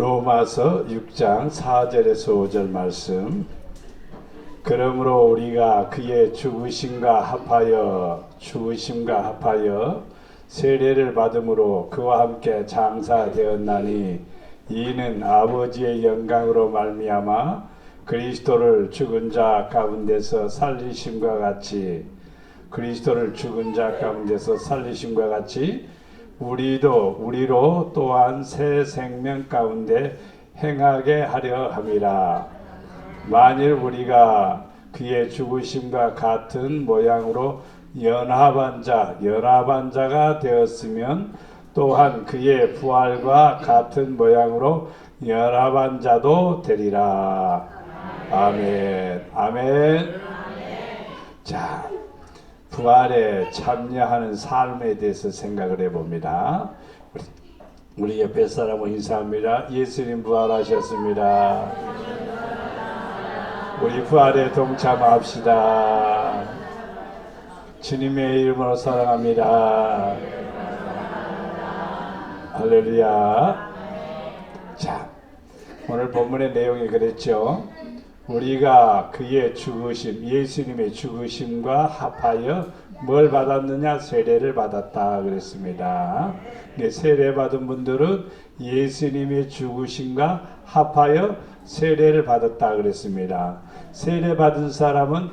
로마서 6장 4절에서 5절 말씀. 그러므로 우리가 그의 죽으심과 합하여 세례를 받음으로 그와 함께 장사되었나니 이는 아버지의 영광으로 말미암아 그리스도를 죽은 자 가운데서 살리심과 같이 우리로 또한 새 생명 가운데 행하게 하려 함이라. 만일 우리가 그의 죽으심과 같은 모양으로 연합한 자가 되었으면 또한 그의 부활과 같은 모양으로 연합한 자도 되리라. 아멘. 아멘. 자, 부활에 참여하는 삶에 대해서 생각을 해봅니다. 우리 옆에 사람을 인사합니다. 예수님 부활하셨습니다. 우리 부활에 동참합시다. 주님의 이름으로 사랑합니다. 할렐루야. 자, 오늘 본문의 내용이 그랬죠. 우리가 그의 죽으심, 예수님의 죽으심과 합하여 뭘 받았느냐? 세례를 받았다 그랬습니다. 세례 받은 분들은 예수님의 죽으심과 합하여 세례를 받았다 그랬습니다. 세례 받은 사람은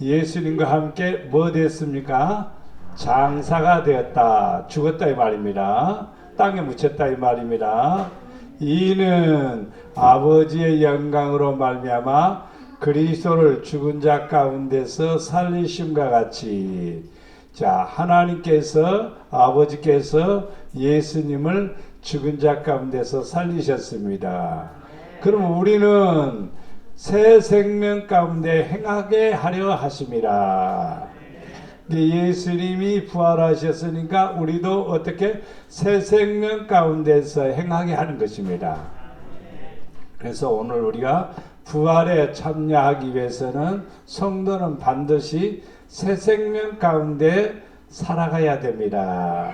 예수님과 함께 뭐 됐습니까? 장사가 되었다. 죽었다 이 말입니다. 땅에 묻혔다 이 말입니다. 이는 아버지의 영광으로 말미암아 그리스도를 죽은 자 가운데서 살리심과 같이, 자, 아버지께서 예수님을 죽은 자 가운데서 살리셨습니다. 그럼 우리는 새 생명 가운데 행하게 하려 하심이라. 예수님이 부활하셨으니까 우리도 어떻게 새 생명 가운데서 행하게 하는 것입니다. 그래서 오늘 우리가 부활에 참여하기 위해서는 성도는 반드시 새 생명 가운데 살아가야 됩니다.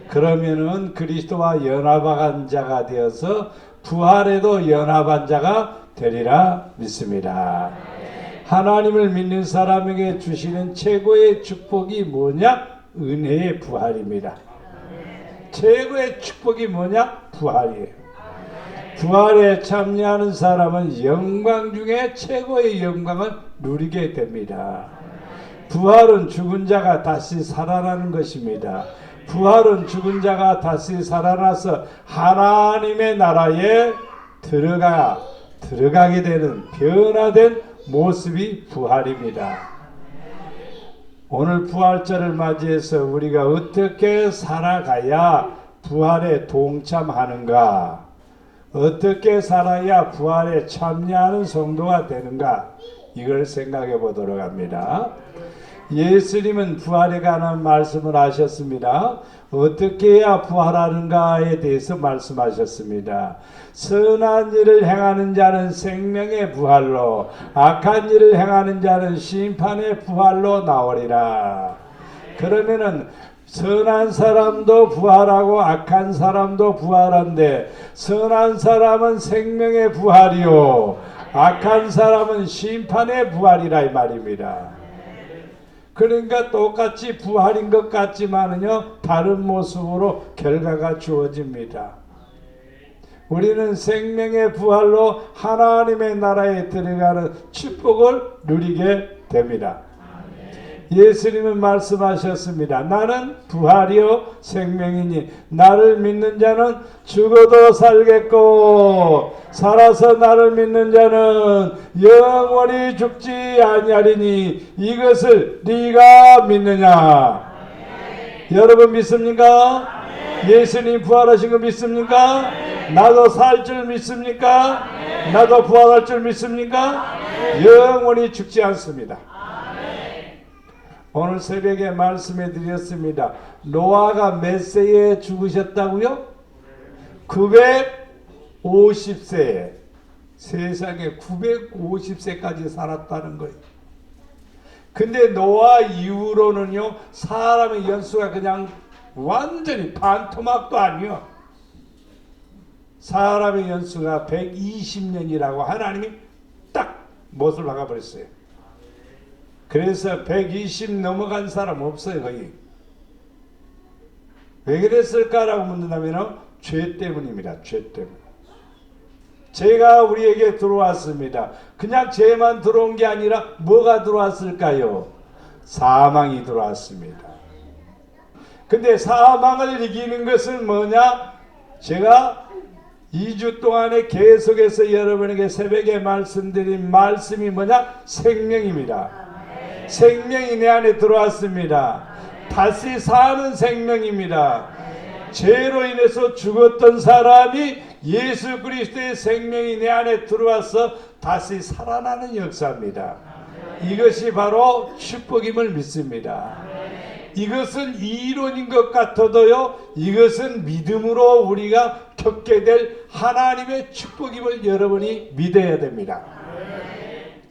그러면은 그리스도와 연합한 자가 되어서 부활에도 연합한 자가 되리라 믿습니다. 하나님을 믿는 사람에게 주시는 최고의 축복이 뭐냐? 은혜의 부활입니다. 최고의 축복이 뭐냐? 부활이에요. 부활에 참여하는 사람은 영광 중에 최고의 영광을 누리게 됩니다. 부활은 죽은 자가 다시 살아나는 것입니다. 부활은 죽은 자가 다시 살아나서 하나님의 나라에 들어가게 되는 변화된 모습이 부활입니다. 오늘 부활절을 맞이해서 우리가 어떻게 살아가야 부활에 동참하는가? 어떻게 살아야 부활에 참여하는 성도가 되는가? 이걸 생각해 보도록 합니다. 예수님은 부활에 관한 말씀을 하셨습니다. 어떻게 해야 부활하는가에 대해서 말씀하셨습니다. 선한 일을 행하는 자는 생명의 부활로, 악한 일을 행하는 자는 심판의 부활로 나오리라. 그러면은 선한 사람도 부활하고 악한 사람도 부활한데, 선한 사람은 생명의 부활이요 악한 사람은 심판의 부활이라 이 말입니다. 그러니까 똑같이 부활인 것 같지만은요, 다른 모습으로 결과가 주어집니다. 우리는 생명의 부활로 하나님의 나라에 들어가는 축복을 누리게 됩니다. 예수님은 말씀하셨습니다. 나는 부활이요 생명이니 나를 믿는 자는 죽어도 살겠고 살아서 나를 믿는 자는 영원히 죽지 아니하리니 이것을 네가 믿느냐? 여러분 믿습니까? 예수님 부활하신 거 믿습니까? 나도 살 줄 믿습니까? 나도 부활할 줄 믿습니까? 영원히 죽지 않습니다. 오늘 새벽에 말씀해 드렸습니다. 노아가 몇 세에 죽으셨다고요? 950세에. 세상에 950세까지 살았다는 거예요. 근데 노아 이후로는요, 사람의 연수가 그냥 완전히 반토막도 아니요. 사람의 연수가 120년이라고 하나님이 딱 못을 박아버렸어요. 그래서 120 넘어간 사람 없어요, 거의. 왜 그랬을까라고 묻는다면 죄 때문입니다. 죄 때문. 죄가 우리에게 들어왔습니다. 그냥 죄만 들어온 게 아니라 뭐가 들어왔을까요? 사망이 들어왔습니다. 근데 사망을 이기는 것은 뭐냐? 제가 2주 동안에 계속해서 여러분에게 새벽에 말씀드린 말씀이 뭐냐? 생명입니다. 생명이 내 안에 들어왔습니다. 다시 사는 생명입니다. 죄로 인해서 죽었던 사람이 예수 그리스도의 생명이 내 안에 들어와서 다시 살아나는 역사입니다. 이것이 바로 축복임을 믿습니다. 이것은 이론인 것 같아도요, 이것은 믿음으로 우리가 겪게 될 하나님의 축복임을 여러분이 믿어야 됩니다.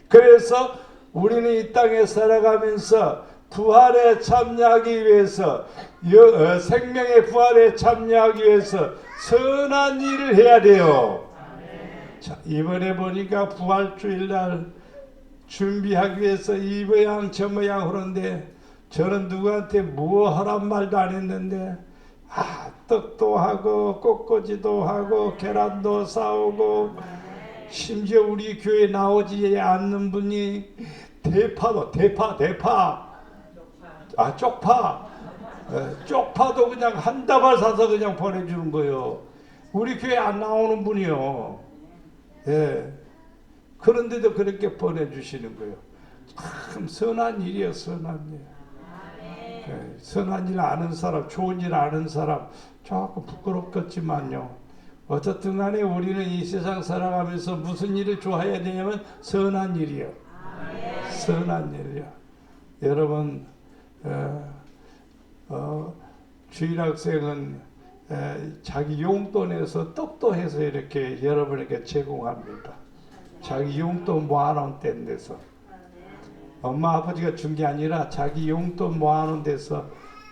그래서 우리는 이 땅에 살아가면서 부활에 참여하기 위해서, 생명의 부활에 참여하기 위해서 선한 일을 해야 돼요. 자, 이번에 보니까 부활주일날 준비하기 위해서 이 모양 저 모양 하는데, 저는 누구한테 뭐 하란 말도 안 했는데, 떡도 하고 꽃꽂이도 하고 계란도 싸우고, 심지어 우리 교회 나오지 않는 분이 쪽파도 그냥 한 다발 사서 그냥 보내주는 거예요. 우리 교회 안 나오는 분이요. 예. 그런데도 그렇게 보내주시는 거예요. 참 선한 일이에요, 선한 일. 예. 선한 일 아는 사람, 좋은 일 아는 사람, 조금 부끄럽겠지만요. 어쨌든 간에 우리는 이 세상 살아가면서 무슨 일을 좋아해야 되냐면 선한 일이요. 선한 일이요. 여러분, 주일학생은 자기 용돈에서 떡도 해서 이렇게 여러분에게 제공합니다. 자기 용돈 모아놓은 데서. 엄마 아버지가 준 게 아니라 자기 용돈 모아놓은 데서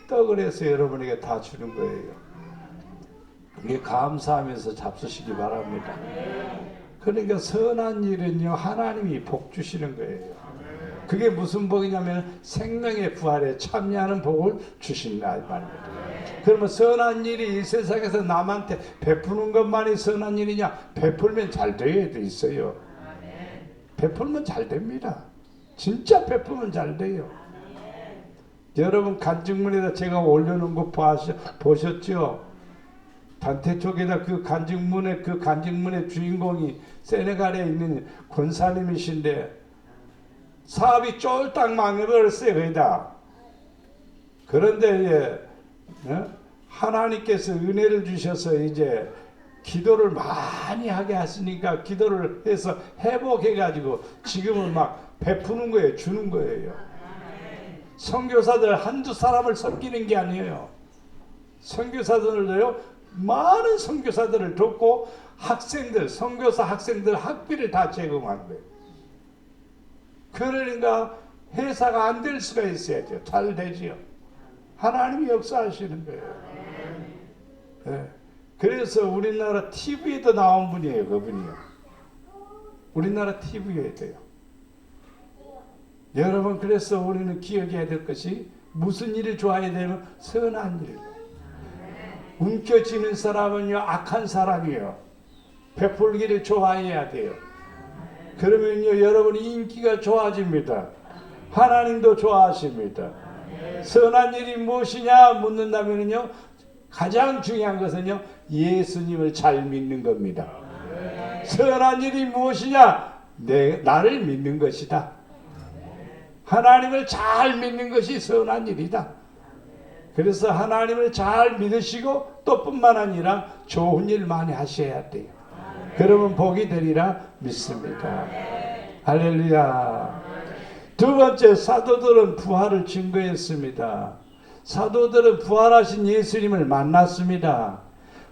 떡을 해서 여러분에게 다 주는 거예요. 이게 감사하면서 잡수시기 바랍니다. 그러니까 선한 일은요, 하나님이 복 주시는 거예요. 그게 무슨 복이냐면 생명의 부활에 참여하는 복을 주신다 이 말입니다. 그러면 선한 일이 이 세상에서 남한테 베푸는 것만이 선한 일이냐? 베풀면 잘 돼야 돼 있어요. 베풀면 잘 됩니다. 진짜 베풀면 잘 돼요. 여러분 간증문에다 제가 올려놓은 거 보셨죠? 단테 쪽에다 그 간증문의 주인공이 세네갈에 있는 권사님이신데 사업이 쫄딱 망해버렸어요, 거의 다. 그런데 하나님께서 은혜를 주셔서 이제 기도를 많이 하게 하시니까 기도를 해서 회복해가지고 지금은 막 베푸는 거예요, 주는 거예요. 선교사들 한두 사람을 섬기는 게 아니에요. 선교사들도요, 많은 선교사들을 돕고 학생들, 선교사 학생들 학비를 다 제공한 거예요. 그러니까 회사가 안 될 수가 있어야죠. 잘 되지요. 하나님이 역사하시는 거예요. 네. 그래서 우리나라 TV에도 나온 분이에요. 그분이요. 우리나라 TV에 돼요. 여러분, 그래서 우리는 기억해야 될 것이 무슨 일을 좋아해야 되면 선한 일. 움켜쥐는 사람은요, 악한 사람이에요. 베풀기를 좋아해야 돼요. 그러면요, 여러분이 인기가 좋아집니다. 하나님도 좋아하십니다. 선한 일이 무엇이냐 묻는다면요, 가장 중요한 것은요, 예수님을 잘 믿는 겁니다. 선한 일이 무엇이냐? 나를 믿는 것이다. 하나님을 잘 믿는 것이 선한 일이다. 그래서 하나님을 잘 믿으시고 또 뿐만 아니라 좋은 일 많이 하셔야 돼요. 그러면 복이 되리라 믿습니다. 할렐루야. 두 번째, 사도들은 부활을 증거했습니다. 사도들은 부활하신 예수님을 만났습니다.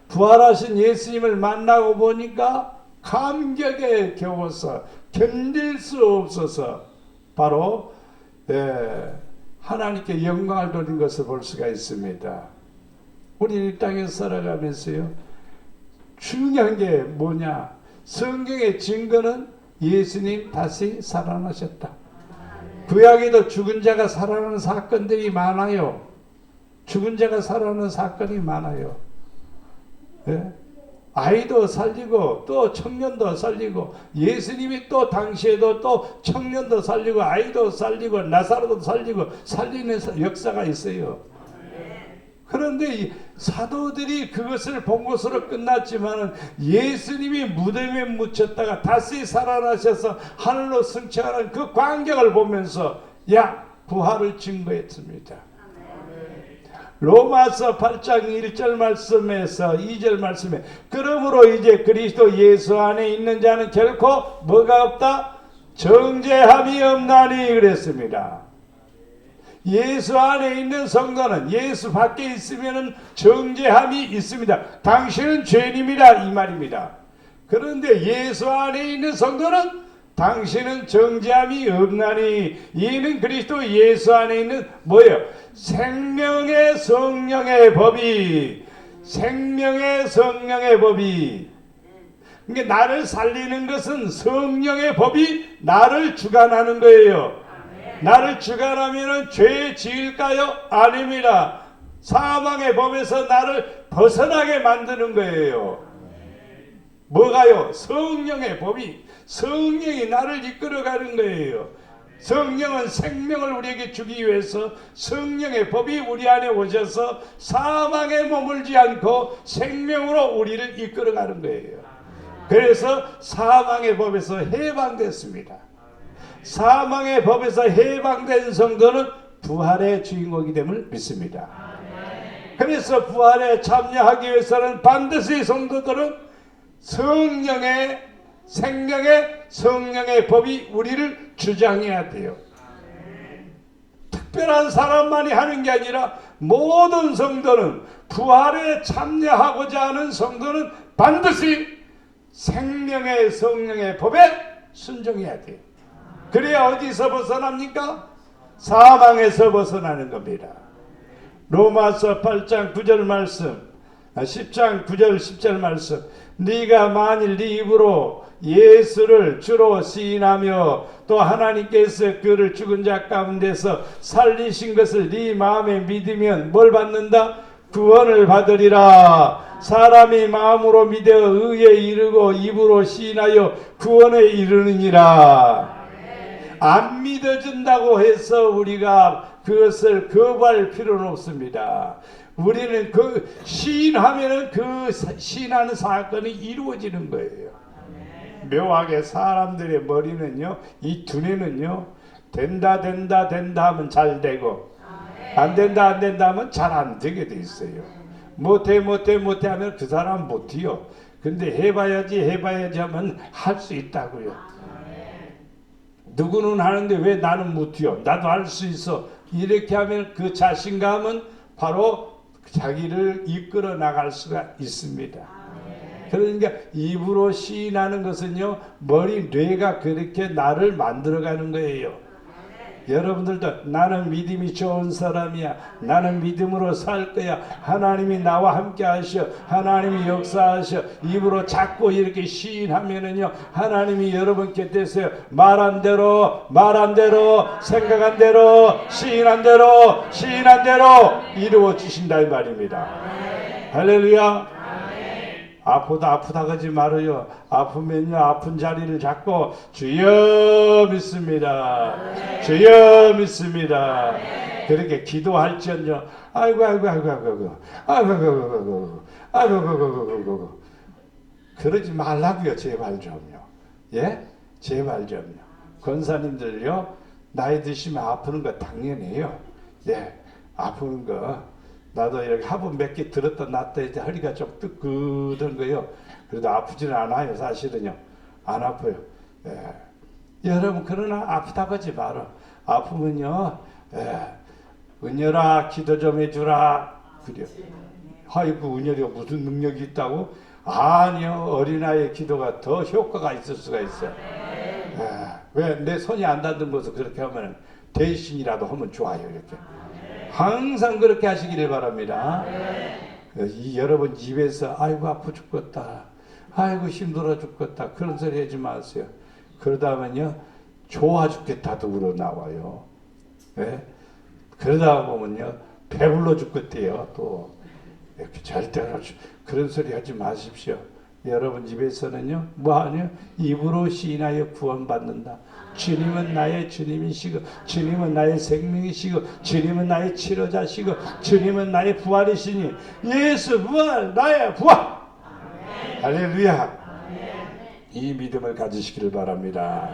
부활하신 예수님을 만나고 보니까 감격에 겨워서 견딜 수 없어서 바로 하나님께 영광을 돌린 것을 볼 수가 있습니다. 우리 이 땅에서 살아가면서요, 중요한 게 뭐냐? 성경의 증거는 예수님 다시 살아나셨다. 구약에도 죽은 자가 살아나는 사건들이 많아요. 죽은 자가 살아나는 사건이 많아요. 예? 아이도 살리고 또 청년도 살리고, 예수님이 또 당시에도 또 청년도 살리고 아이도 살리고 나사로도 살리고 살리는 역사가 있어요. 그런데 이 사도들이 그것을 본 것으로 끝났지만 예수님이 무덤에 묻혔다가 다시 살아나셔서 하늘로 승천하는 그 광경을 보면서 부활을 증거했습니다. 로마서 8장 1절 말씀에서 2절 말씀에 그러므로 이제 그리스도 예수 안에 있는 자는 결코 뭐가 없다? 정죄함이 없나니 그랬습니다. 예수 안에 있는 성도는 예수 밖에 있으면 정죄함이 있습니다. 당신은 죄인입니다 이 말입니다. 그런데 예수 안에 있는 성도는 당신은 정죄함이 없나니 이는 그리스도 예수 안에 있는 뭐예요? 생명의 성령의 법이, 생명의 성령의 법이. 그러니까 나를 살리는 것은 성령의 법이 나를 주관하는 거예요. 나를 주관하면 죄 지을까요? 아닙니다. 사망의 법에서 나를 벗어나게 만드는 거예요. 뭐가요? 성령의 법이, 성령이 나를 이끌어가는 거예요. 성령은 생명을 우리에게 주기 위해서 성령의 법이 우리 안에 오셔서 사망에 머물지 않고 생명으로 우리를 이끌어가는 거예요. 그래서 사망의 법에서 해방됐습니다. 사망의 법에서 해방된 성도는 부활의 주인공이 됨을 믿습니다. 그래서 부활에 참여하기 위해서는 반드시 성도들은 성령의, 생명의 성령의 법이 우리를 주장해야 돼요. 특별한 사람만이 하는 게 아니라 모든 성도는, 부활에 참여하고자 하는 성도는 반드시 생명의 성령의 법에 순종해야 돼요. 그래야 어디서 벗어납니까? 사망에서 벗어나는 겁니다. 로마서 8장 9절 말씀, 10장 9절 10절 말씀, 네가 만일 네 입으로 예수를 주로 시인하며 또 하나님께서 그를 죽은 자 가운데서 살리신 것을 네 마음에 믿으면 뭘 받는다? 구원을 받으리라. 사람이 마음으로 믿어 의에 이르고 입으로 시인하여 구원에 이르느니라. 안 믿어진다고 해서 우리가 그것을 거부할 필요는 없습니다. 우리는 그 시인하면은 그 시인하는 사건이 이루어지는 거예요. 묘하게 사람들의 머리는요, 이 두뇌는요, 된다 하면 잘 되고, 안 된다 하면 잘 안 되게 돼 있어요. 못해 하면 그 사람 못해요. 근데 해봐야지 하면 할 수 있다고요. 누구는 하는데 왜 나는 못해요? 나도 할 수 있어. 이렇게 하면 그 자신감은 바로 자기를 이끌어 나갈 수가 있습니다. 그러니까 입으로 시인하는 것은요, 머리 뇌가 그렇게 나를 만들어가는 거예요. 여러분들도 나는 믿음이 좋은 사람이야, 나는 믿음으로 살 거야, 하나님이 나와 함께 하셔, 하나님이 역사하셔, 입으로 자꾸 이렇게 시인하면은요, 하나님이 여러분 곁에서 말한 대로 생각한 대로 시인한 대로 이루어 주신다 이 말입니다. 할렐루야. 아프다 하지 말아요. 아프면요, 아픈 자리를 잡고 주여 믿습니다. 주여 믿습니다. 그렇게 기도할지언정 아이고 그러지 말라고요. 제발 좀요. 예? 제발 좀요. 권사님들요, 나이 드시면 아프는 거 당연해요. 예, 아프는 거 나도 이렇게 합은 몇 개 들었다 놨다 이제 허리가 좀 뜨거든 거요. 그래도 아프지는 않아요. 사실은요, 안 아파요. 예. 여러분 그러나 아프다고 하지 마라. 아프면요, 은열아 기도 좀 해주라 그래요. 아이고 은열이가 무슨 능력이 있다고? 아니요, 어린아이의 기도가 더 효과가 있을 수가 있어요. 왜 내 손이 안 닿는 것을 그렇게 하면 대신이라도 하면 좋아요. 이렇게 항상 그렇게 하시기를 바랍니다. 여러분 집에서 아이고 아파 죽겠다, 아이고 힘들어 죽겠다 그런 소리 하지 마세요. 그러다 보면요 좋아 죽겠다도 우러 나와요. 예? 그러다 보면요 배불러 죽겠대요. 또 이렇게 절대로 그런 소리 하지 마십시오. 여러분 집에서는요 뭐하냐 입으로 시인하여 구원받는다. 주님은 나의 주님이시고 주님은 나의 생명이시고 주님은 나의 치료자시고 주님은 나의 부활이시니 예수 부활 나의 부활. 할렐루야. 이 믿음을 가지시기를 바랍니다.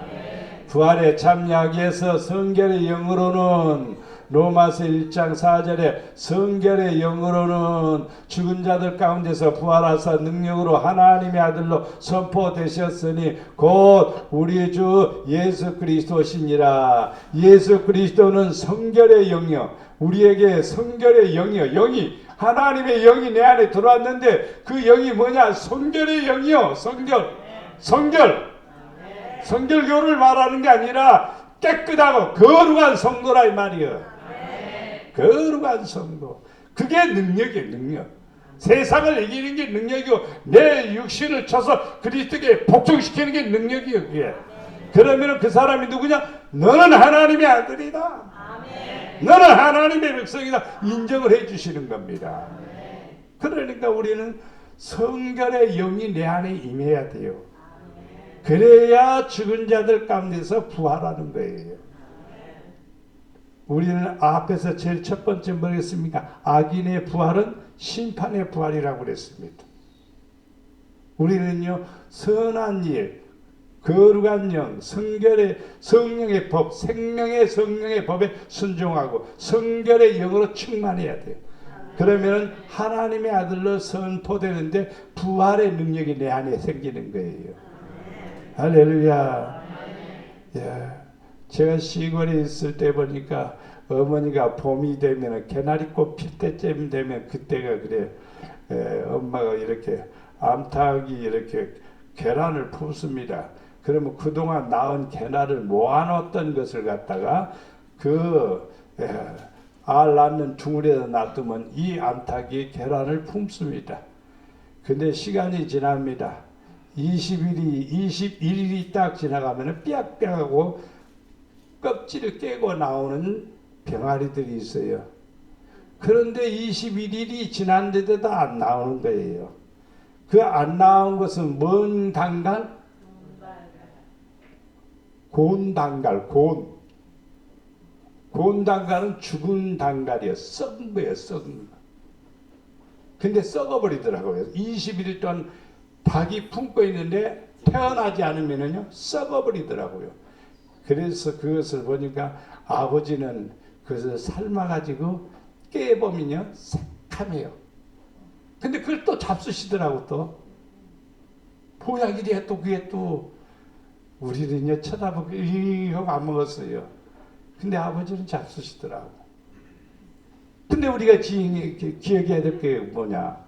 부활의 참여하기에서 성결의 영으로는 로마서 1장 4절에 성결의 영으로는 죽은 자들 가운데서 부활하사 능력으로 하나님의 아들로 선포되셨으니 곧 우리 주 예수 그리스도시니라. 예수 그리스도는 성결의 영이요 우리에게 성결의 영이요 영이 하나님의 영이 내 안에 들어왔는데 그 영이 뭐냐 성결의 영이요 성결교를 말하는 게 아니라 깨끗하고 거룩한 성도라 이 말이요. 거룩한 성도. 그게 능력이에요. 능력. 세상을 이기는 게 능력이고 내 육신을 쳐서 그리스도께 복종시키는 게 능력이에요. 그게. 그러면 그 사람이 누구냐? 너는 하나님의 아들이다. 너는 하나님의 백성이다. 인정을 해주시는 겁니다. 그러니까 우리는 성결의 영이 내 안에 임해야 돼요. 그래야 죽은 자들 가운데서 부활하는 거예요. 우리는 앞에서 제일 첫 번째 뭐겠습니까? 악인의 부활은 심판의 부활이라고 그랬습니다. 우리는요 선한 일, 거룩한 영, 성결의 성령의 법, 생명의 성령의 법에 순종하고 성결의 영으로 충만해야 돼요. 그러면 하나님의 아들로 선포되는데 부활의 능력이 내 안에 생기는 거예요. 할렐루야. 예. 제가 시골에 있을 때 보니까 어머니가 봄이 되면 개나리꽃 필 때쯤 되면 그때가 그래. 엄마가 이렇게 암탉이 이렇게 계란을 품습니다. 그러면 그동안 낳은 계란을 모아놓았던 것을 갖다가 알 낳는 둥울에다 놔두면 이 암탉이 계란을 품습니다. 근데 시간이 지납니다. 21일이 딱 지나가면 삐약삐약하고 껍질을 깨고 나오는 병아리들이 있어요. 그런데 21일이 지났는데도 안 나오는 거예요. 그 안 나온 것은 뭔 단갈? 곤단갈, 곤단갈은 죽은 단갈이에요. 썩은 거예요, 썩은 거. 근데 썩어버리더라고요. 21일 동안 닭이 품고 있는데 태어나지 않으면요, 썩어버리더라고요. 그래서 그것을 보니까 아버지는 그것을 삶아가지고 깨보면요, 새카매요. 근데 그걸 또 잡수시더라고, 또. 보약이래, 또 그게 또. 우리는요, 쳐다보고, 하고 안 먹었어요. 근데 아버지는 잡수시더라고. 근데 우리가 기억해야 될 게 뭐냐.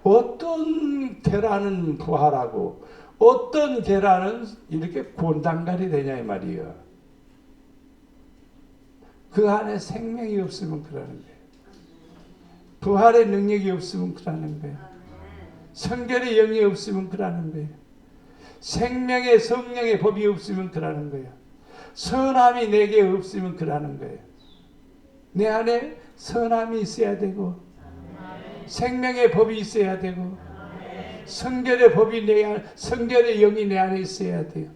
어떤 계란은 부활하고, 어떤 계란은 이렇게 곤단갈이 되냐, 이 말이에요. 그 안에 생명이 없으면 그러는 거예요. 부활의 능력이 없으면 그러는 거예요. 성결의 영이 없으면 그러는 거예요. 생명의 성령의 법이 없으면 그러는 거예요. 선함이 내게 없으면 그러는 거예요. 내 안에 선함이 있어야 되고 생명의 법이 있어야 되고 성결의 법이 내 안에, 성결의 영이 내 안에 있어야 돼요.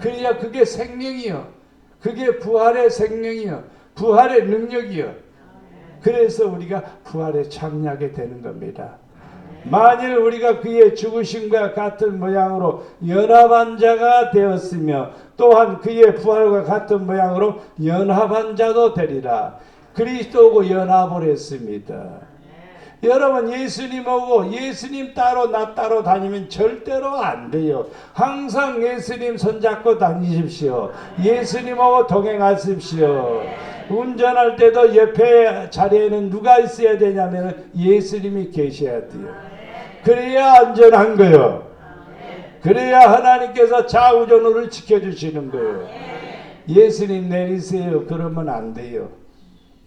그래야 그게 생명이요. 그게 부활의 생명이요. 부활의 능력이요. 그래서 우리가 부활에 참여하게 되는 겁니다. 만일 우리가 그의 죽으심과 같은 모양으로 연합한 자가 되었으며 또한 그의 부활과 같은 모양으로 연합한 자도 되리라. 그리스도하고 연합을 했습니다. 여러분 예수님하고 예수님 따로 나 따로 다니면 절대로 안 돼요. 항상 예수님 손잡고 다니십시오. 예수님하고 동행하십시오. 운전할 때도 옆에 자리에는 누가 있어야 되냐면 예수님이 계셔야 돼요. 그래야 안전한 거예요. 그래야 하나님께서 좌우전우를 지켜주시는 거예요. 예수님 내리세요. 그러면 안 돼요.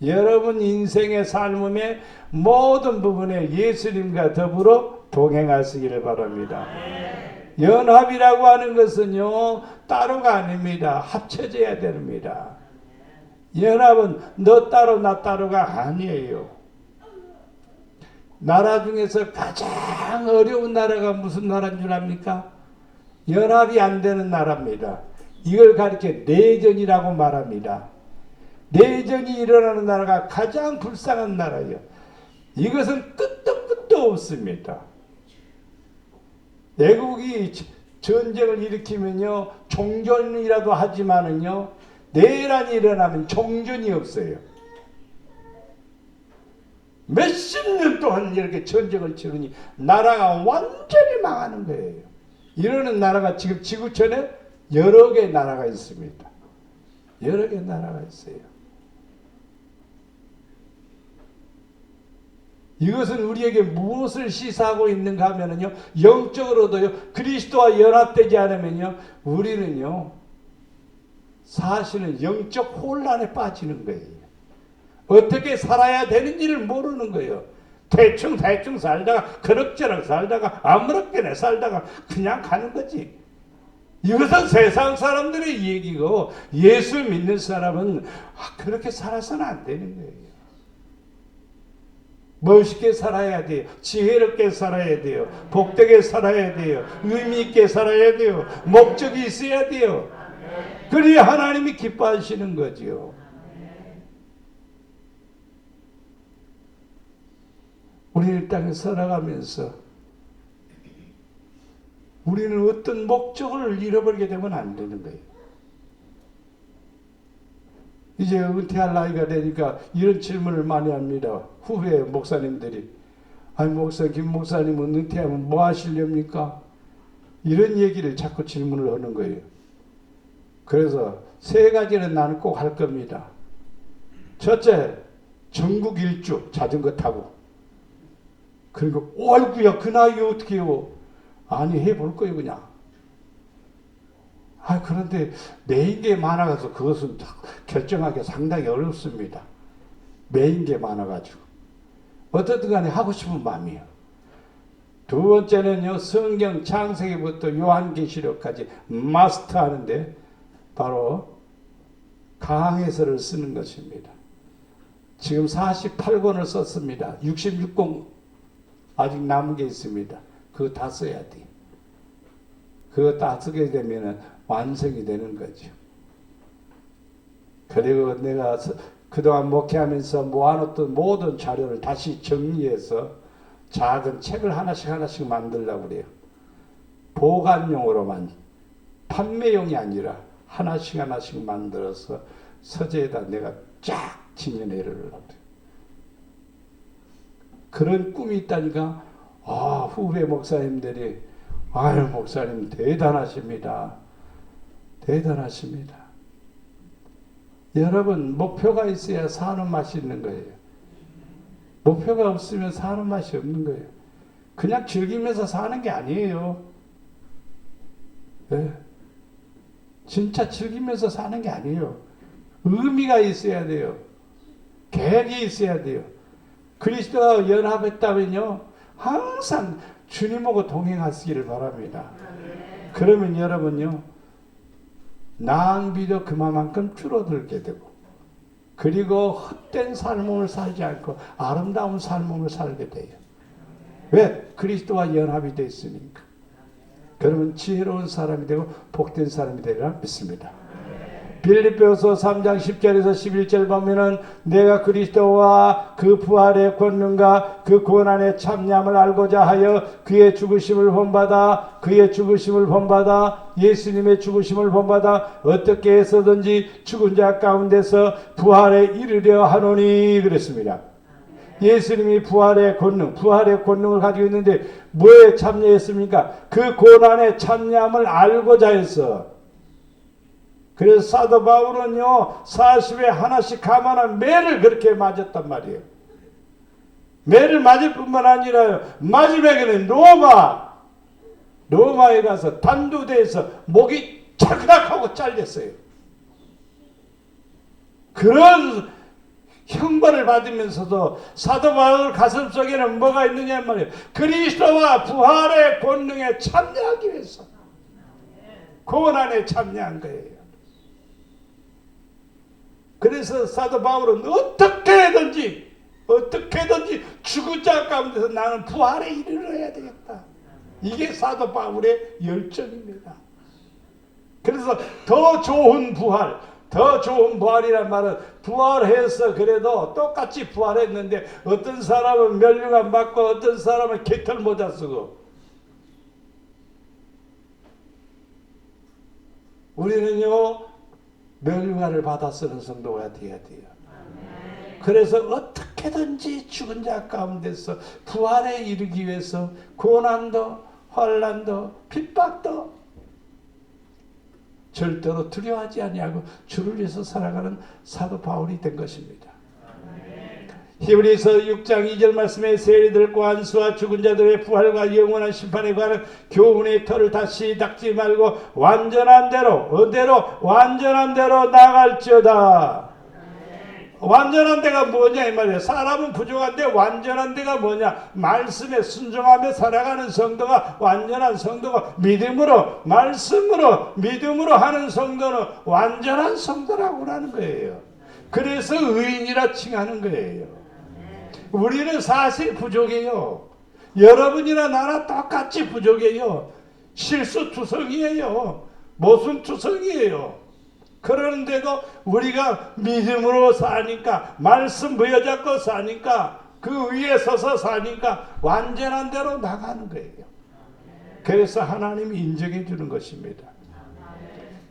여러분 인생의 삶의 모든 부분에 예수님과 더불어 동행하시기를 바랍니다. 연합이라고 하는 것은요, 따로가 아닙니다. 합쳐져야 됩니다. 연합은 너 따로 나 따로가 아니에요. 나라 중에서 가장 어려운 나라가 무슨 나라인 줄 압니까? 연합이 안 되는 나라입니다. 이걸 가리켜 내전이라고 말합니다. 내전이 일어나는 나라가 가장 불쌍한 나라예요. 이것은 끝도 없습니다. 외국이 전쟁을 일으키면요, 종전이라도 하지만은요, 내란이 일어나면 종전이 없어요. 몇십 년 동안 이렇게 전쟁을 치르니 나라가 완전히 망하는 거예요. 이러는 나라가 지금 지구촌에 여러 개의 나라가 있습니다. 여러 개의 나라가 있어요. 이것은 우리에게 무엇을 시사하고 있는가 하면요, 영적으로도요, 그리스도와 연합되지 않으면요, 우리는요, 사실은 영적 혼란에 빠지는 거예요. 어떻게 살아야 되는지를 모르는 거예요. 대충 살다가, 그럭저럭 살다가, 아무렇게나 살다가 그냥 가는 거지. 이것은 세상 사람들의 얘기고, 예수 믿는 사람은 그렇게 살아서는 안 되는 거예요. 멋있게 살아야 돼요. 지혜롭게 살아야 돼요. 복되게 살아야 돼요. 의미 있게 살아야 돼요. 목적이 있어야 돼요. 그래야 하나님이 기뻐하시는 거죠. 우리는 땅에 살아가면서 우리는 어떤 목적을 잃어버리게 되면 안 되는 거예요. 이제 은퇴할 나이가 되니까 이런 질문을 많이 합니다. 후배 목사님들이. 아니 김 목사님은 은퇴하면 뭐 하시렵니까? 이런 얘기를 자꾸 질문을 하는 거예요. 그래서 세 가지는 나는 꼭 할 겁니다. 첫째, 전국 일주 자전거 타고. 그리고 어이구야 그 나이에 어떻게 해요? 아니 해볼 거예요 그냥. 그런데 매인 게 많아가지고 그것은 결정하기 상당히 어렵습니다. 매인 게 많아가지고. 어떻든 간에 하고 싶은 마음이에요. 두 번째는요, 성경 창세기부터 요한계시록까지 마스터하는데 바로 강해서를 쓰는 것입니다. 지금 48권을 썼습니다. 66권 아직 남은 게 있습니다. 그거 다 써야 돼요. 그거 다 쓰게 되면 완성이 되는 거죠. 그리고 내가 그동안 목회하면서 모아놓던 모든 자료를 다시 정리해서 작은 책을 하나씩 만들려고 그래요. 보관용으로만, 판매용이 아니라 하나씩 만들어서 서재에다 내가 쫙 진열해를 놔둬요. 그런 꿈이 있다니까. 후배 목사님들이 아유 목사님 대단하십니다. 대단하십니다. 여러분 목표가 있어야 사는 맛이 있는 거예요. 목표가 없으면 사는 맛이 없는 거예요. 그냥 즐기면서 사는 게 아니에요. 네. 진짜 즐기면서 사는 게 아니에요. 의미가 있어야 돼요. 계획이 있어야 돼요. 그리스도와 연합했다면요, 항상 주님하고 동행하시기를 바랍니다. 그러면 여러분요, 낭비도 그만큼 줄어들게 되고, 그리고 헛된 삶을 살지 않고 아름다운 삶을 살게 돼요. 왜? 그리스도와 연합이 되어 있으니까. 그러면 지혜로운 사람이 되고 복된 사람이 되리라 믿습니다. 빌립보서 3장 10절에서 11절 보면은 내가 그리스도와 그 부활의 권능과 그 고난의 참념을 알고자 하여 그의 죽으심을 본받아 예수님의 죽으심을 본받아 어떻게 해서든지 죽은 자 가운데서 부활에 이르려 하노니 그랬습니다. 예수님이 부활의 권능을 가지고 있는데 뭐에 참여했습니까? 그 고난의 참념을 알고자 해서. 그래서 사도 바울은요, 40에 하나씩 감안한 매를 그렇게 맞았단 말이에요. 매를 맞을 뿐만 아니라 마지막에는 로마에 가서 단두대에서 목이 찰칵하고 잘렸어요. 그런 형벌을 받으면서도 사도 바울 가슴속에는 뭐가 있느냐 말이에요. 그리스도와 부활의 권능에 참여하기 위해서 고난에 참여한 거예요. 그래서 사도 바울은 어떻게든지 죽은 자 가운데서 나는 부활에 이르러야 되겠다. 이게 사도 바울의 열정입니다. 그래서 더 좋은 부활이란 말은 부활해서 그래도 똑같이 부활했는데 어떤 사람은 면류관 받고 어떤 사람은 깃털 모자 쓰고, 우리는요 면류관을 받아 쓰는 성도가 되어야 돼요. 그래서 어떻게든지 죽은 자 가운데서 부활에 이르기 위해서 고난도 환난도 핍박도 절대로 두려워하지 아니하고 주를 위해서 살아가는 사도 바울이 된 것입니다. 히브리서 6장 2절 말씀에 세리들과 안수와 죽은 자들의 부활과 영원한 심판에 관한 교훈의 터를 다시 닦지 말고 완전한 대로 나갈지어다. 완전한 데가 뭐냐 이 말이에요. 사람은 부족한데 완전한 데가 뭐냐, 말씀에 순종하며 살아가는 성도가 완전한 성도고, 믿음으로 하는 성도는 완전한 성도라고 하는 거예요. 그래서 의인이라 칭하는 거예요. 우리는 사실 부족해요. 여러분이나 나나 똑같이 부족해요. 실수투성이에요. 모순투성이에요. 그런데도 우리가 믿음으로 사니까, 말씀 부여잡고 사니까, 그 위에 서서 사니까 완전한 대로 나가는 거예요. 그래서 하나님이 인정해 주는 것입니다.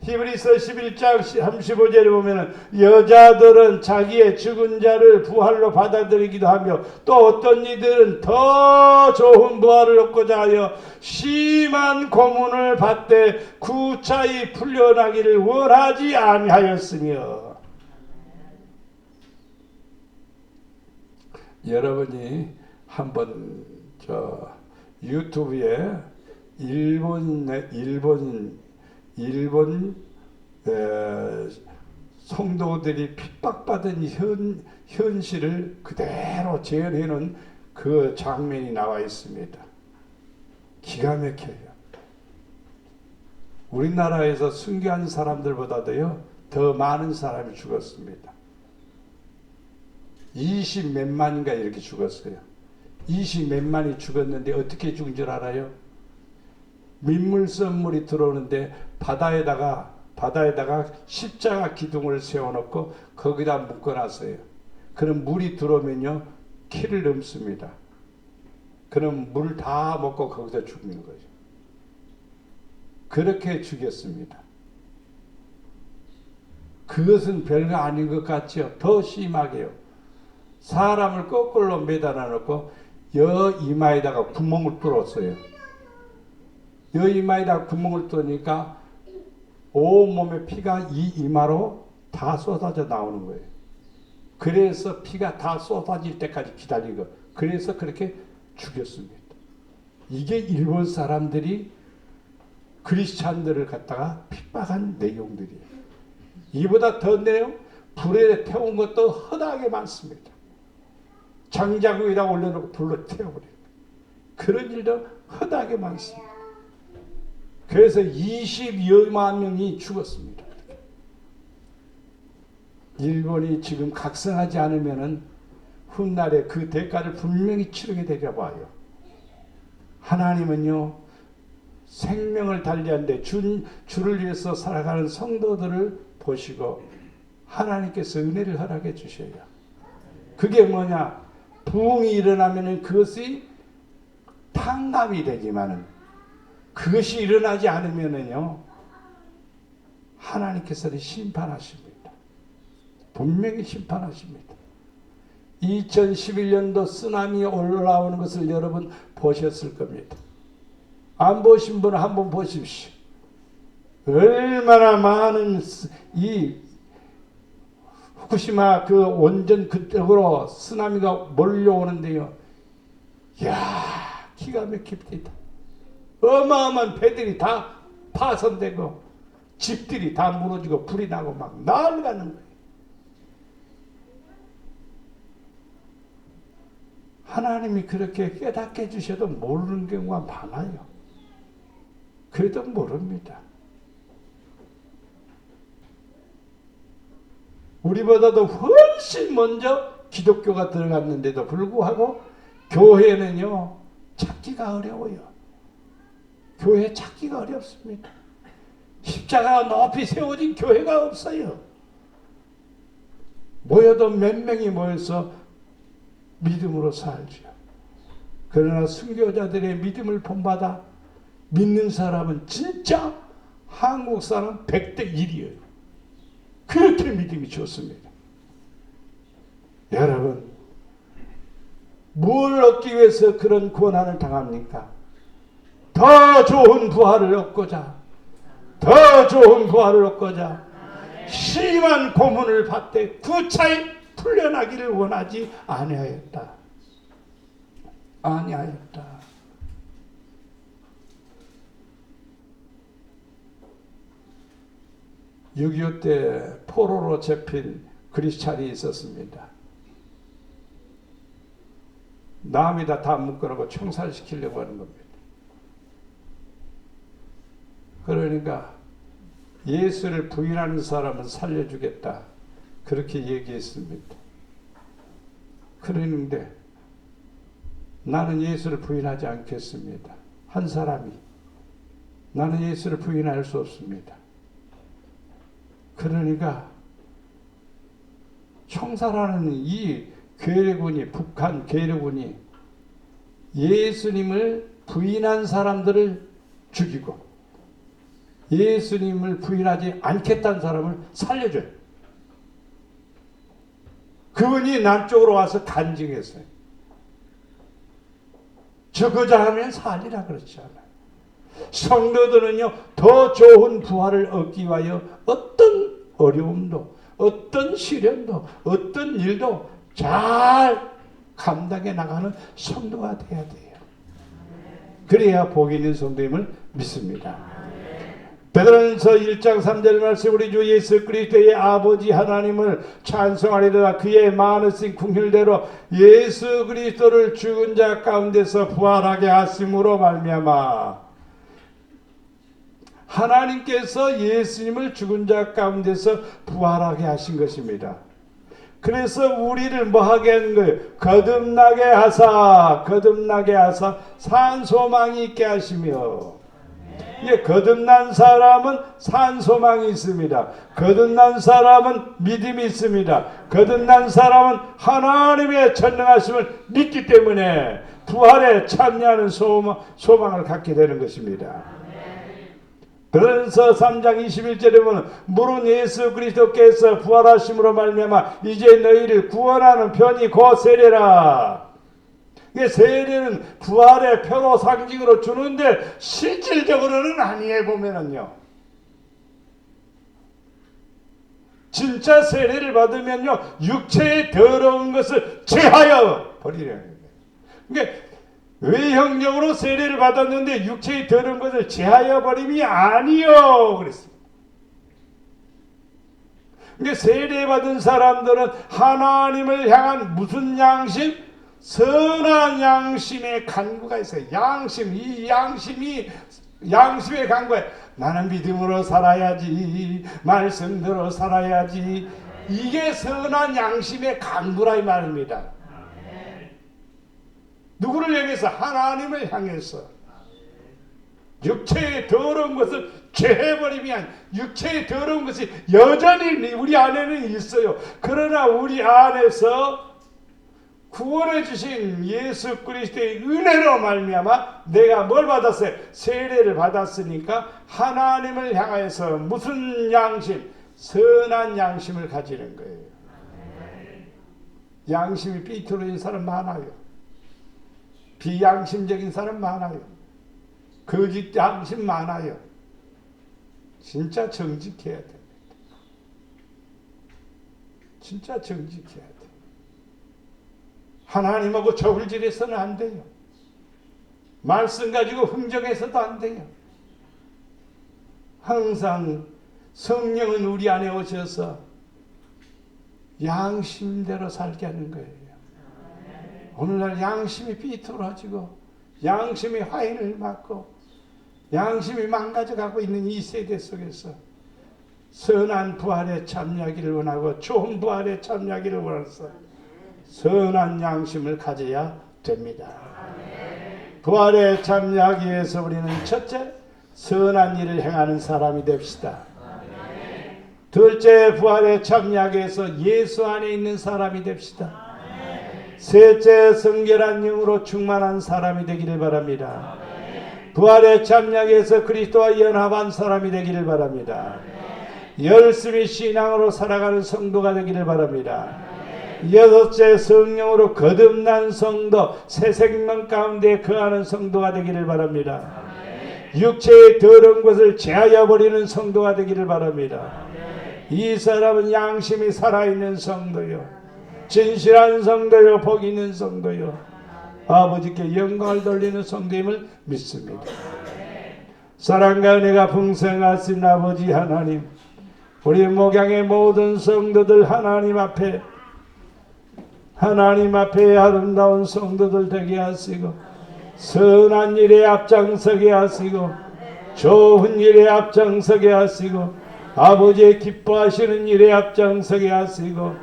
히브리서 11장 35절에 보면 여자들은 자기의 죽은 자를 부활로 받아들이기도 하며 또 어떤 이들은 더 좋은 부활을 얻고자 하여 심한 고문을 받되 구차히 풀려나기를 원하지 아니하였으며. 여러분이 한번 유튜브에 일본 성도들이 핍박받은 현실을 그대로 재현해 놓은 그 장면이 나와 있습니다. 기가 막혀요. 우리나라에서 순교한 사람들보다도요 더 많은 사람이 죽었습니다. 20 몇만인가 이렇게 죽었어요. 20 몇만이 죽었는데 어떻게 죽은 줄 알아요? 민물선물이 들어오는데 바다에다가 십자가 기둥을 세워놓고 거기다 묶어놨어요. 그럼 물이 들어오면요 키를 넘습니다. 그럼 물 다 먹고 거기서 죽는 거죠. 그렇게 죽였습니다. 그것은 별거 아닌 것 같죠? 더 심하게요. 사람을 거꾸로 매달아 놓고 여 이마에다가 구멍을 뚫었어요. 여 이마에다가 구멍을 뚫으니까 온몸의 피가 이 이마로 다 쏟아져 나오는 거예요. 그래서 피가 다 쏟아질 때까지 기다린 거. 그래서 그렇게 죽였습니다. 이게 일본 사람들이 크리스찬들을 갖다가 핍박한 내용들이에요. 이보다 더 내용, 불에 태운 것도 허다하게 많습니다. 장작 위에다 올려놓고 불로 태워버려요. 그런 일도 허다하게 많습니다. 그래서 20여만 명이 죽었습니다. 일본이 지금 각성하지 않으면은 훗날에 그 대가를 분명히 치르게 되려 봐요. 하나님은요, 생명을 달리하는데 주를 위해서 살아가는 성도들을 보시고 하나님께서 은혜를 허락해 주셔요. 그게 뭐냐? 부흥이 일어나면은 그것이 탕감이 되지만은 그것이 일어나지 않으면은요, 하나님께서는 심판하십니다. 분명히 심판하십니다. 2011년도 쓰나미 올라오는 것을 여러분 보셨을 겁니다. 안 보신 분은 한번 보십시오. 얼마나 많은 이 후쿠시마 그 원전 그쪽으로 쓰나미가 몰려오는데요. 이야, 기가 막힙니다. 어마어마한 배들이 다 파손되고 집들이 다 무너지고 불이 나고 막 난리 나는 거예요. 하나님이 그렇게 깨닫게 해주셔도 모르는 경우가 많아요. 그래도 모릅니다. 우리보다도 훨씬 먼저 기독교가 들어갔는데도 불구하고 교회는요, 찾기가 어려워요. 교회 찾기가 어렵습니다. 십자가가 높이 세워진 교회가 없어요. 모여도 몇 명이 모여서 믿음으로 살죠. 그러나 순교자들의 믿음을 본받아 믿는 사람은 진짜 한국 사람 100대 1이에요. 그렇게 믿음이 좋습니다. 여러분, 뭘 얻기 위해서 그런 고난을 당합니까? 더 좋은 부활을 얻고자, 더 좋은 부활을 얻고자 심한 고문을 받되 구차히 풀려나기를 원하지 아니하였다. 6.25 때 포로로 잡힌 크리스찬이 있었습니다. 남이다 다 묶어놓고 총살시키려고 하는 겁니다. 그러니까 예수를 부인하는 사람은 살려주겠다. 그렇게 얘기했습니다. 그러는데 나는 예수를 부인하지 않겠습니다. 한 사람이 나는 예수를 부인할 수 없습니다. 그러니까 총살하는 이 괴뢰군이, 북한 괴뢰군이 예수님을 부인한 사람들을 죽이고 예수님을 부인하지 않겠다는 사람을 살려줘요. 그분이 남쪽으로 와서 간증했어요. 죽고자 하면 살리라 그렇지 않아요. 성도들은요, 더 좋은 부활을 얻기 위하여 어떤 어려움도, 어떤 시련도, 어떤 일도 잘 감당해 나가는 성도가 돼야 돼요. 그래야 복 있는 성도임을 믿습니다. 베드로전서 1장 3절 말씀, 우리 주 예수 그리스도의 아버지 하나님을 찬송하리로다. 그의 많으신 긍휼대로 예수 그리스도를 죽은 자 가운데서 부활하게 하심으로 말미암아. 하나님께서 예수님을 죽은 자 가운데서 부활하게 하신 것입니다. 그래서 우리를 뭐 하게 하는 거예요? 거듭나게 하사 산 소망이 있게 하시며. 예, 거듭난 사람은 산 소망이 있습니다. 거듭난 사람은 믿음이 있습니다. 거듭난 사람은 하나님의 전능하심을 믿기 때문에 부활에 참여하는 소망을 갖게 되는 것입니다. 베드로전서 3장 21절에 보면 물은 예수 그리스도께서 부활하심으로 말미암아 이제 너희를 구원하는 편이 곧 세례라. 세례는 부활의 표로 상징으로 주는데 실질적으로는 아니에 보면은요, 진짜 세례를 받으면요 육체의 더러운 것을 제하여 버리려는 거예요. 그러니까 외형적으로 세례를 받았는데 육체의 더러운 것을 제하여 버림이 아니요 그랬습니다. 그러니까 세례 받은 사람들은 하나님을 향한 무슨 양심? 선한 양심의 간구가 있어요. 이 양심의 간구에 나는 믿음으로 살아야지, 말씀대로 살아야지. 이게 선한 양심의 간구라 이 말입니다. 누구를 향해서? 하나님을 향해서. 육체의 더러운 것을 제해버리면 육체의 더러운 것이 여전히 우리 안에는 있어요. 그러나 우리 안에서 구원해 주신 예수 그리스도의 은혜로 말미암아 내가 뭘 받았어요? 세례를 받았으니까 하나님을 향해서 무슨 양심? 선한 양심을 가지는 거예요. 양심이 삐뚤어진 사람 많아요. 비양심적인 사람 많아요. 거짓 양심 많아요. 진짜 정직해야 됩니다. 진짜 정직해야 돼요. 하나님하고 저울질해서는 안 돼요. 말씀 가지고 흥정해서도 안 돼요. 항상 성령은 우리 안에 오셔서 양심대로 살게 하는 거예요. 오늘날 양심이 삐뚤어지고 양심이 화인을 맞고 양심이 망가져가고 있는 이 세대 속에서 선한 부활에 참여하기를 원하고 좋은 부활에 참여하기를 원해서 선한 양심을 가져야 됩니다. 부활에 참여하기 위해서 우리는 첫째, 선한 일을 행하는 사람이 됩시다. 둘째, 부활에 참여하기 위해서 예수 안에 있는 사람이 됩시다. 셋째, 성결한 영으로 충만한 사람이 되기를 바랍니다. 부활에 참여하기 위해서 그리스도와 연합한 사람이 되기를 바랍니다. 열심히 신앙으로 살아가는 성도가 되기를 바랍니다. 여섯째, 성령으로 거듭난 성도, 새 생명 가운데 거하는 성도가 되기를 바랍니다. 육체의 더러운 것을 제하여 버리는 성도가 되기를 바랍니다. 이 사람은 양심이 살아있는 성도요, 진실한 성도요, 복 있는 성도요, 아버지께 영광을 돌리는 성도임을 믿습니다. 사랑과 은혜가 풍성하신 아버지 하나님, 우리 목양의 모든 성도들 하나님 앞에 아름다운 성도들 되게 하시고 선한 일에 앞장서게 하시고 좋은 일에 앞장서게 하시고 아버지의 기뻐하시는 일에 앞장서게 하시고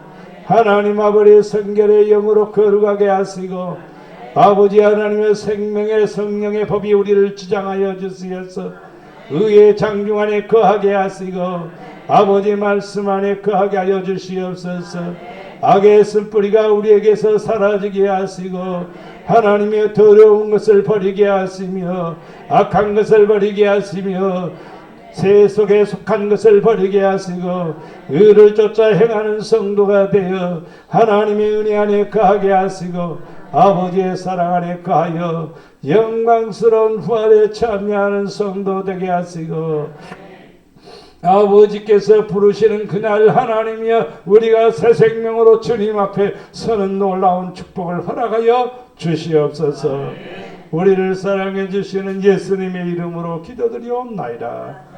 하나님 아버지의 성결의 영으로 거룩하게 하시고 아버지 하나님의 생명의 성령의 법이 우리를 주장하여 주시어서 의의 장중 안에 거하게 하시고 아버지 말씀 안에 거하게 하여 주시옵소서. 악의 쓴뿌리가 우리에게서 사라지게 하시고 하나님의 더러운 것을 버리게 하시며 악한 것을 버리게 하시며 새 속에 속한 것을 버리게 하시고 의를 쫓아 행하는 성도가 되어 하나님의 은혜 안에 거하게 하시고 아버지의 사랑 안에 거하여 영광스러운 부활에 참여하는 성도 되게 하시고 아버지께서 부르시는 그날 하나님이여 우리가 새 생명으로 주님 앞에 서는 놀라운 축복을 허락하여 주시옵소서. 우리를 사랑해 주시는 예수님의 이름으로 기도드리옵나이다.